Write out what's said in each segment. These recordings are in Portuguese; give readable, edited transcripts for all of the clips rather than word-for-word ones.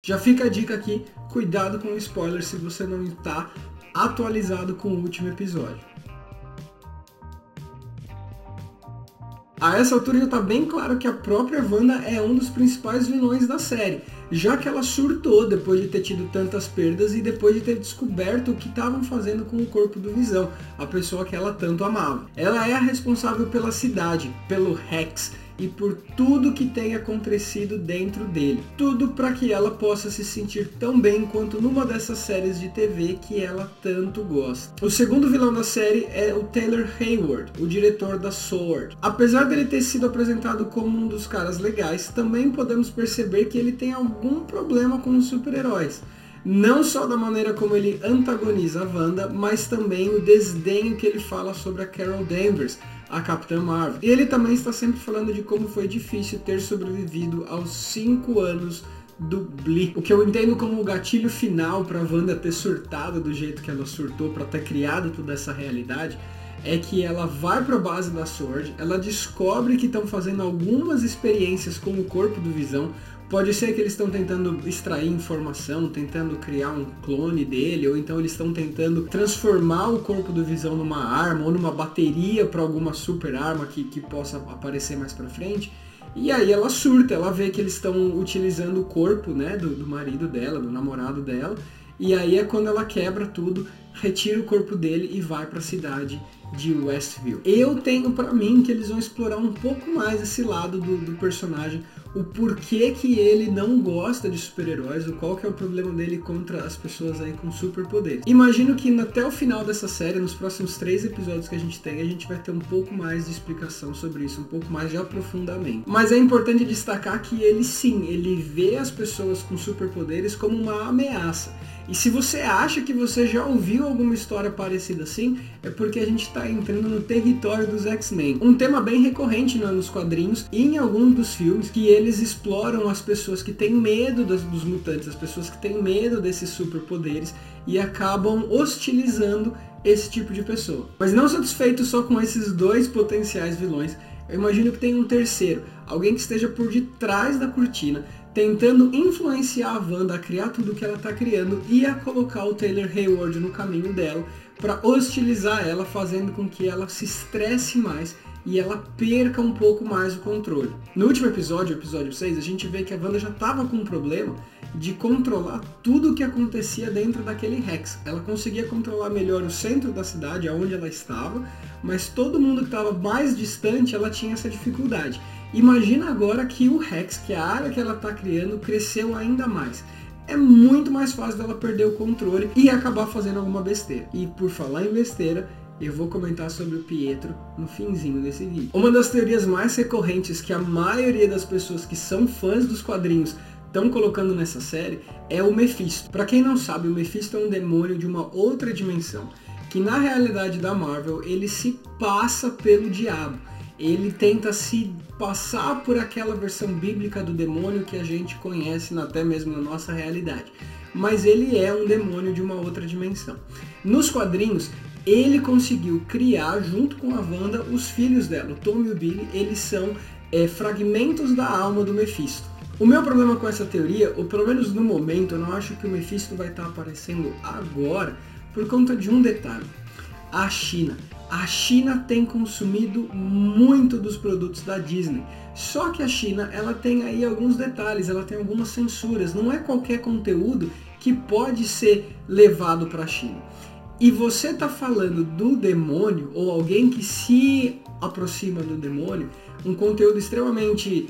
Já fica a dica aqui, cuidado com o spoiler se você não está atualizado com o último episódio. A essa altura já está bem claro que a própria Wanda é um dos principais vilões da série, já que ela surtou depois de ter tido tantas perdas e depois de ter descoberto o que estavam fazendo com o corpo do Visão, a pessoa que ela tanto amava. Ela é a responsável pela cidade, pelo Rex e por tudo que tem acontecido dentro dele. Tudo para que ela possa se sentir tão bem quanto numa dessas séries de TV que ela tanto gosta. O segundo vilão da série é o Taylor Hayward, o diretor da SWORD. Apesar dele ter sido apresentado como um dos caras legais, também podemos perceber que ele tem algum problema com os super-heróis. Não só da maneira como ele antagoniza a Wanda, mas também o desdenho que ele fala sobre a Carol Danvers, a Capitã Marvel. E ele também está sempre falando de como foi difícil ter sobrevivido aos 5 anos do Blee. O que eu entendo como o gatilho final para a Wanda ter surtado do jeito que ela surtou, para ter criado toda essa realidade, é que ela vai para a base da SWORD, ela descobre que estão fazendo algumas experiências com o corpo do Visão. Pode ser que eles estão tentando extrair informação, tentando criar um clone dele, ou então eles estão tentando transformar o corpo do Visão numa arma ou numa bateria para alguma super arma que possa aparecer mais pra frente. E aí ela surta, ela vê que eles estão utilizando o corpo, né, do marido dela, do namorado dela, e aí é quando ela quebra tudo, retira o corpo dele e vai para a cidade de Westview. Eu tenho para mim que eles vão explorar um pouco mais esse lado do personagem, o porquê que ele não gosta de super-heróis, qual que é o problema dele contra as pessoas aí com superpoderes. Imagino que até o final dessa série, nos próximos 3 episódios que a gente tem, a gente vai ter um pouco mais de explicação sobre isso, um pouco mais de aprofundamento. Mas é importante destacar que ele sim, ele vê as pessoas com superpoderes como uma ameaça. E se você acha que você já ouviu alguma história parecida assim, é porque a gente está entrando no território dos X-Men. Um tema bem recorrente nos quadrinhos e em alguns dos filmes, que eles exploram as pessoas que têm medo dos mutantes, as pessoas que têm medo desses superpoderes e acabam hostilizando esse tipo de pessoa. Mas não satisfeito só com esses 2 potenciais vilões, eu imagino que tem um terceiro, alguém que esteja por detrás da cortina, tentando influenciar a Wanda a criar tudo o que ela está criando e a colocar o Taylor Hayward no caminho dela para hostilizar ela, fazendo com que ela se estresse mais e ela perca um pouco mais o controle. No último episódio, o episódio 6, a gente vê que a Wanda já estava com um problema de controlar tudo o que acontecia dentro daquele Rex. Ela conseguia controlar melhor o centro da cidade, onde ela estava, mas todo mundo que estava mais distante, ela tinha essa dificuldade. Imagina agora que o Rex, que é a área que ela está criando, cresceu ainda mais. É muito mais fácil dela perder o controle e acabar fazendo alguma besteira. E por falar em besteira, eu vou comentar sobre o Pietro no finzinho desse vídeo. Uma das teorias mais recorrentes que a maioria das pessoas que são fãs dos quadrinhos estão colocando nessa série é o Mephisto. Para quem não sabe, o Mephisto é um demônio de uma outra dimensão, que na realidade da Marvel ele se passa pelo diabo. Ele tenta se passar por aquela versão bíblica do demônio que a gente conhece até mesmo na nossa realidade. Mas ele é um demônio de uma outra dimensão. Nos quadrinhos, ele conseguiu criar, junto com a Wanda, os filhos dela. O Tom e o Billy, eles são fragmentos da alma do Mephisto. O meu problema com essa teoria, ou pelo menos no momento, eu não acho que o Mephisto vai estar aparecendo agora, por conta de um detalhe. A China. A China tem consumido muito dos produtos da Disney. Só que a China, ela tem aí alguns detalhes, ela tem algumas censuras. Não é qualquer conteúdo que pode ser levado para a China. E você está falando do demônio, ou alguém que se aproxima do demônio, um conteúdo extremamente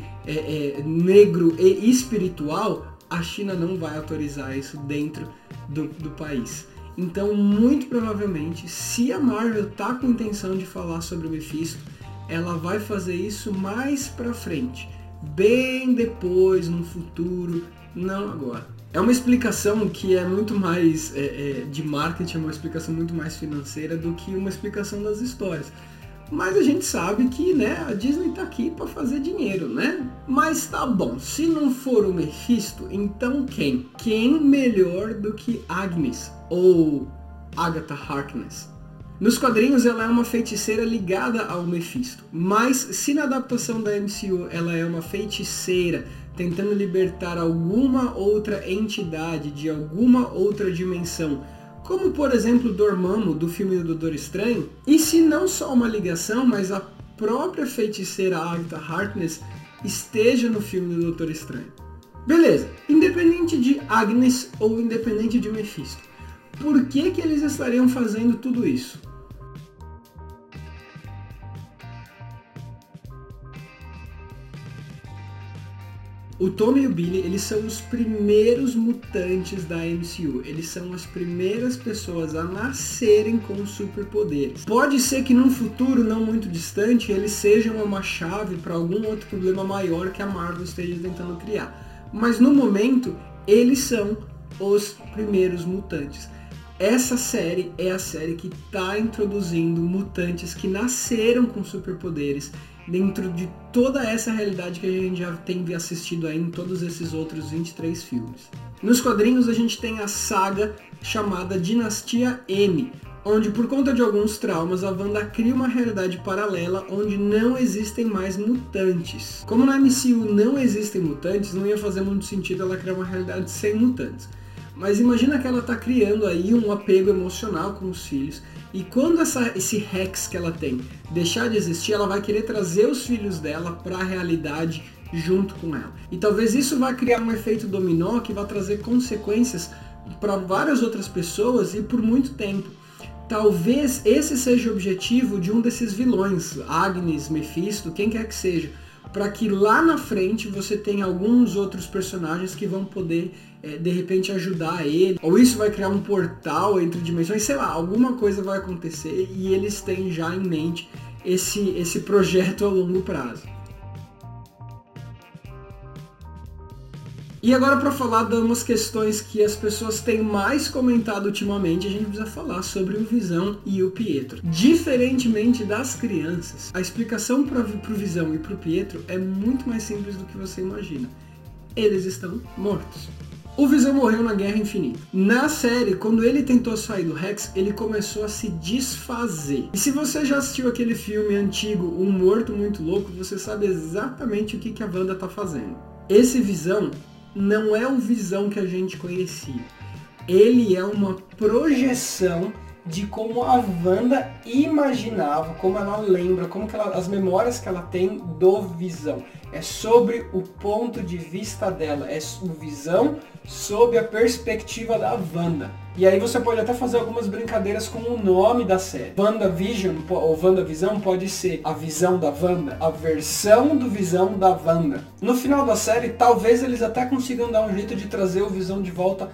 negro e espiritual, a China não vai autorizar isso dentro do país. Então, muito provavelmente, se a Marvel tá com intenção de falar sobre o Mephisto, ela vai fazer isso mais pra frente, bem depois, no futuro, não agora. É uma explicação que é muito mais de marketing, é uma explicação muito mais financeira do que uma explicação das histórias. Mas a gente sabe que, né, a Disney tá aqui para fazer dinheiro, né? Mas tá bom, se não for o Mephisto, então quem? Quem melhor do que Agnes ou Agatha Harkness? Nos quadrinhos ela é uma feiticeira ligada ao Mephisto, mas se na adaptação da MCU ela é uma feiticeira tentando libertar alguma outra entidade de alguma outra dimensão, como por exemplo Dormammu do filme do Doutor Estranho? E se não só uma ligação, mas a própria feiticeira Agatha Harkness esteja no filme do Doutor Estranho? Beleza, independente de Agnes ou independente de Mephisto, por que eles estariam fazendo tudo isso? O Tommy e o Billy, eles são os primeiros mutantes da MCU. Eles são as primeiras pessoas a nascerem com superpoderes. Pode ser que num futuro não muito distante, eles sejam uma chave para algum outro problema maior que a Marvel esteja tentando criar. Mas no momento, eles são os primeiros mutantes. Essa série é a série que está introduzindo mutantes que nasceram com superpoderes dentro de toda essa realidade que a gente já tem assistido aí em todos esses outros 23 filmes. Nos quadrinhos a gente tem a saga chamada Dinastia M, onde por conta de alguns traumas a Wanda cria uma realidade paralela onde não existem mais mutantes. Como na MCU não existem mutantes, não ia fazer muito sentido ela criar uma realidade sem mutantes. Mas imagina que ela está criando aí um apego emocional com os filhos, e quando esse Rex que ela tem deixar de existir, ela vai querer trazer os filhos dela para a realidade junto com ela. E talvez isso vá criar um efeito dominó que vai trazer consequências para várias outras pessoas e por muito tempo. Talvez esse seja o objetivo de um desses vilões, Agnes, Mephisto, quem quer que seja, para que lá na frente você tenha alguns outros personagens que vão poder, de repente, ajudar ele. Ou isso vai criar um portal entre dimensões, sei lá, alguma coisa vai acontecer e eles têm já em mente esse projeto a longo prazo. E agora, para falar de umas questões que as pessoas têm mais comentado ultimamente, a gente precisa falar sobre o Visão e o Pietro. Diferentemente das crianças, a explicação para o Visão e para o Pietro é muito mais simples do que você imagina. Eles estão mortos. O Visão morreu na Guerra Infinita. Na série, quando ele tentou sair do Rex, ele começou a se desfazer. E se você já assistiu aquele filme antigo, Um Morto Muito Louco, você sabe exatamente o que a Wanda está fazendo. Esse Visão não é o Visão que a gente conhecia. Ele é uma projeção de como a Wanda imaginava, como ela lembra, como que as memórias que ela tem do Visão. É sobre o ponto de vista dela, é o Visão sob a perspectiva da Wanda. E aí você pode até fazer algumas brincadeiras com o nome da série. WandaVision ou WandaVisão pode ser a visão da Wanda, a versão do Visão da Wanda. No final da série, talvez eles até consigam dar um jeito de trazer o Visão de volta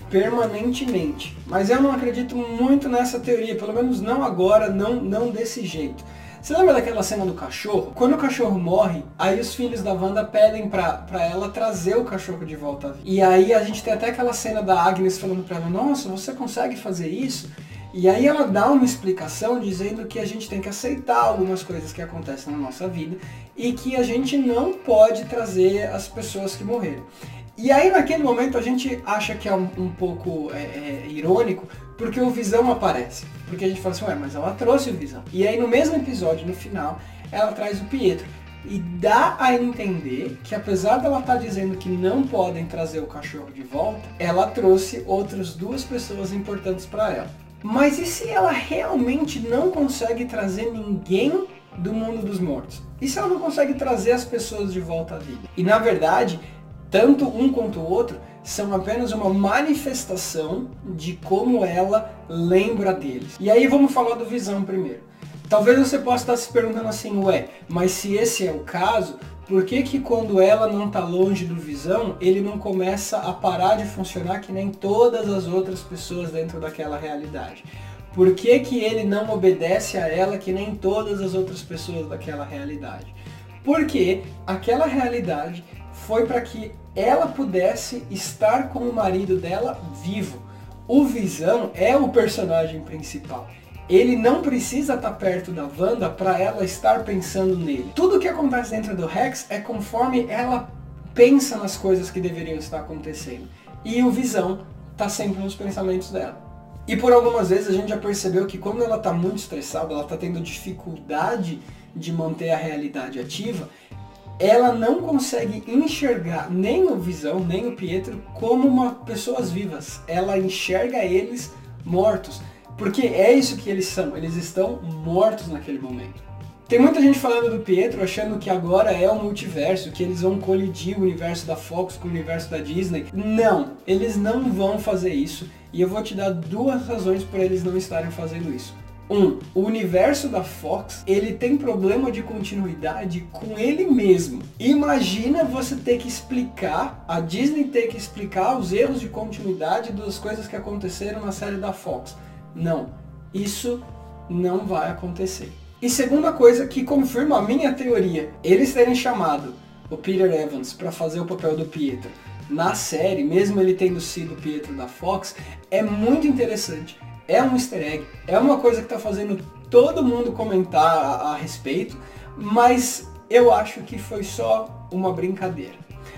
permanentemente. Mas eu não acredito muito nessa teoria, pelo menos não agora, não desse jeito. Você lembra daquela cena do cachorro? Quando o cachorro morre, aí os filhos da Wanda pedem pra ela trazer o cachorro de volta à vida. E aí a gente tem até aquela cena da Agnes falando pra ela, nossa, você consegue fazer isso? E aí ela dá uma explicação dizendo que a gente tem que aceitar algumas coisas que acontecem na nossa vida e que a gente não pode trazer as pessoas que morreram. E aí naquele momento a gente acha que é um pouco irônico, porque o Visão aparece. Porque a gente fala assim, ué, mas ela trouxe o Visão. E aí no mesmo episódio, no final, ela traz o Pietro. E dá a entender que apesar dela estar dizendo que não podem trazer o cachorro de volta, ela trouxe outras duas pessoas importantes para ela. Mas e se ela realmente não consegue trazer ninguém do mundo dos mortos? E se ela não consegue trazer as pessoas de volta à vida? E na verdade, tanto um quanto o outro são apenas uma manifestação de como ela lembra deles. E aí vamos falar do Visão primeiro. Talvez você possa estar se perguntando assim, ué, mas se esse é o caso, por que quando ela não está longe do Visão, ele não começa a parar de funcionar que nem todas as outras pessoas dentro daquela realidade? Por que ele não obedece a ela que nem todas as outras pessoas daquela realidade? Porque aquela realidade foi para que ela pudesse estar com o marido dela vivo. O Visão é o personagem principal. Ele não precisa estar perto da Wanda para ela estar pensando nele. Tudo que acontece dentro do Rex é conforme ela pensa nas coisas que deveriam estar acontecendo. E o Visão está sempre nos pensamentos dela. E por algumas vezes a gente já percebeu que quando ela está muito estressada, ela está tendo dificuldade de manter a realidade ativa, ela não consegue enxergar nem o Visão, nem o Pietro como pessoas vivas. Ela enxerga eles mortos. Porque é isso que eles são. Eles estão mortos naquele momento. Tem muita gente falando do Pietro achando que agora é o multiverso, que eles vão colidir o universo da Fox com o universo da Disney. Não, eles não vão fazer isso. E eu vou te dar 2 razões para eles não estarem fazendo isso. O universo da Fox, ele tem problema de continuidade com ele mesmo. Imagina você ter que explicar, a Disney ter que explicar os erros de continuidade das coisas que aconteceram na série da Fox. Não, isso não vai acontecer. E segunda coisa que confirma a minha teoria, eles terem chamado o Peter Evans para fazer o papel do Pietro na série, mesmo ele tendo sido o Pietro da Fox, é muito interessante. É um easter egg, é uma coisa que está fazendo todo mundo comentar a respeito, mas eu acho que foi só uma brincadeira.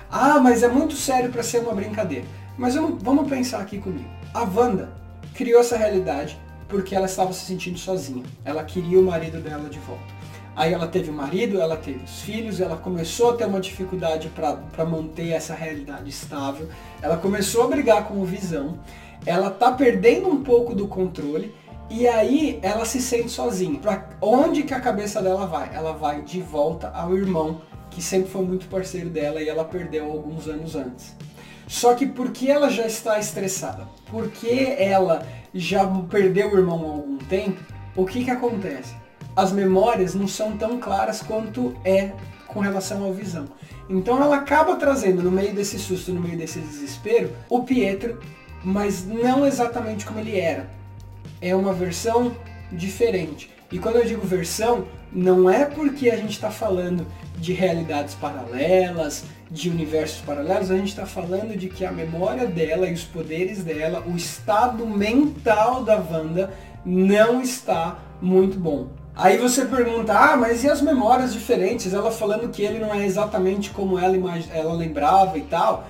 Ah, mas é muito sério para ser uma brincadeira. Mas vamos pensar aqui comigo. A Wanda criou essa realidade porque ela estava se sentindo sozinha. Ela queria o marido dela de volta. Aí ela teve o marido, ela teve os filhos, ela começou a ter uma dificuldade para manter essa realidade estável. Ela começou a brigar com o Visão. Ela tá perdendo um pouco do controle e aí ela se sente sozinha. Pra onde que a cabeça dela vai? Ela vai de volta ao irmão, que sempre foi muito parceiro dela e ela perdeu alguns anos antes. Só que porque ela já está estressada, porque ela já perdeu o irmão há algum tempo, o que acontece? As memórias não são tão claras quanto é com relação ao Visão. Então ela acaba trazendo no meio desse susto, no meio desse desespero, o Pietro, mas não exatamente como ele era. É uma versão diferente. E quando eu digo versão, não é porque a gente está falando de realidades paralelas, de universos paralelos, a gente está falando de que a memória dela e os poderes dela, o estado mental da Wanda não está muito bom. Aí você pergunta, mas e as memórias diferentes? Ela falando que ele não é exatamente como ela lembrava e tal.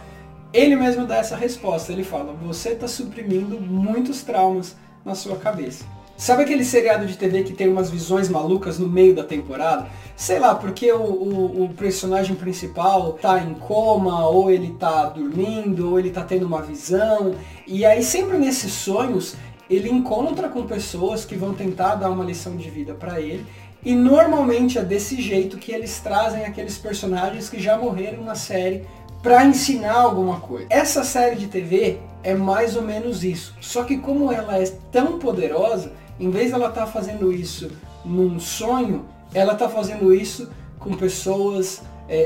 Ele mesmo dá essa resposta, ele fala, você está suprimindo muitos traumas na sua cabeça. Sabe aquele seriado de TV que tem umas visões malucas no meio da temporada? Sei lá, porque o personagem principal tá em coma, ou ele tá dormindo, ou ele tá tendo uma visão. E aí sempre nesses sonhos, ele encontra com pessoas que vão tentar dar uma lição de vida para ele. E normalmente é desse jeito que eles trazem aqueles personagens que já morreram na série para ensinar alguma coisa. Essa série de TV é mais ou menos isso. Só que como ela é tão poderosa, em vez de ela estar fazendo isso num sonho, ela está fazendo isso com pessoas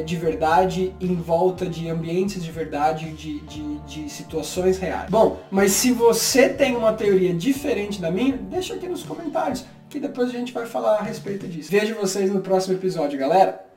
de verdade, em volta de ambientes de verdade, de situações reais. Bom, mas se você tem uma teoria diferente da minha, deixa aqui nos comentários, que depois a gente vai falar a respeito disso. Vejo vocês no próximo episódio, galera!